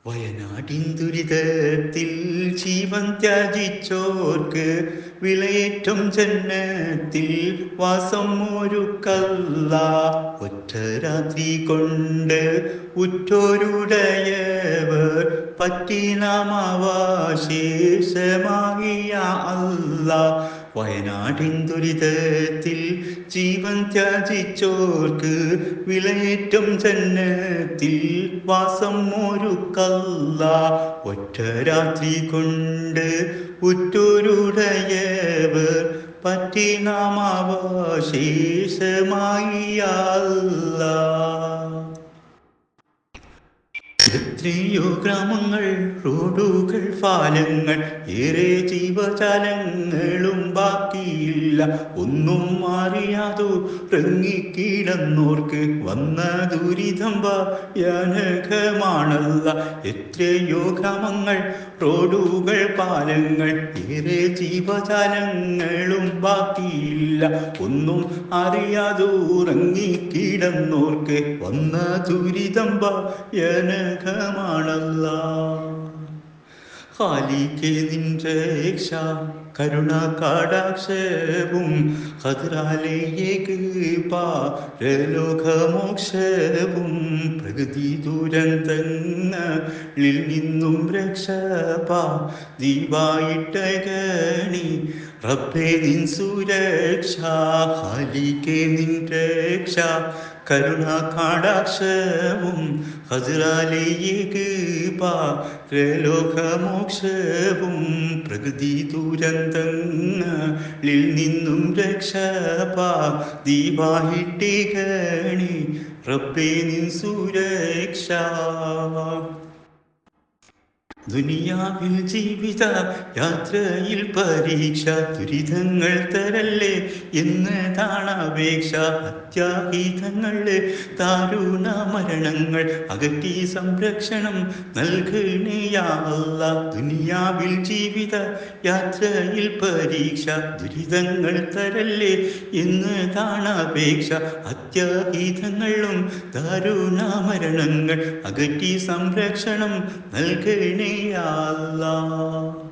വയനാടിൻ ദുരിതത്തിൽ ജീവൻ ത്യാജിച്ചോർക്ക് വിളയേറ്റം ജന്നത്തിൽ വാസം ഒരുക്കല്ല. ഒറ്റ രാത്രി കൊണ്ട് ഉറ്റോരുടയവർ പറ്റി നാം അവശേഷമാകിയ അല്ല. വയനാടിൻ ദുരിതത്തിൽ ജീവൻ ത്യാജിച്ചോർക്ക് വിളയേറ്റം ജന്നത്തിൽ വാസം ഒരുക്കല്ല. ഒറ്റ രാത്രി കൊണ്ട് ഉറ്റോരുടയവർ പറ്റി നാം അവശേഷമായി അല്ല. എത്രയോ ഗ്രാമങ്ങൾ, റോഡുകൾ, പാലങ്ങൾ, ഏറെ ജീവജാലങ്ങളും ബാക്കിയില്ല. ഒന്നും അറിയാതോ ഇറങ്ങിക്കിടന്നോർക്ക് വന്ന ദുരിതം ഭയാനകമാണല്ല. എത്രയോ ഗ്രാമങ്ങൾ, റോഡുകൾ, പാലങ്ങൾ, ഏറെ ജീവജാലങ്ങളും ബാക്കിയില്ല. ഒന്നും അറിയാതോ ഇറങ്ങിക്കിടന്നോർക്ക് വന്ന ദുരിതം ഭയാനകമാണല്ല. ഖാലിഖേ നിൻ രക്ഷ കരുണ കടാക്ഷവും ഖദ്റാലേയേക്ക് പാരലോകമോക്ഷവും പ്രകൃതി ദുരന്തങ്ങളിൽ നിന്നും രക്ഷപാ ദീപായിട്ടകണി റബ്ബേ നിൻ സുരക്ഷ. ഖാലിഖേ നിൻ രക്ഷ കരുണ കടാക്ഷവും ഖദ്റാലേയേക്ക് പാരലോകമോക്ഷവും പ്രകൃതി ദുരന്തങ്ങളിൽ നിന്നും രക്ഷപാ ദീപായിട്ടകണി റബ്ബേ നിൻ സുരക്ഷ. ദുനിയാവിൽ ജീവിത യാത്രയിൽ പരീക്ഷ ദുരിതങ്ങൾ തരല്ലേ എന്നതാണ് അപേക്ഷ. അത്യാഹിതങ്ങള് ദാരുണ മരണങ്ങൾ അകറ്റി സംരക്ഷണം നൽകണേയാ അല്ലാ. ദുനിയാവിൽ ജീവിത യാത്രയിൽ പരീക്ഷ ദുരിതങ്ങൾ തരല്ലേ എന്നതാണ് അപേക്ഷ. അത്യാഹിതങ്ങളും ദാരുണ മരണങ്ങൾ അകറ്റി സംരക്ഷണം നൽകണേ യാ അല്ലാഹ്.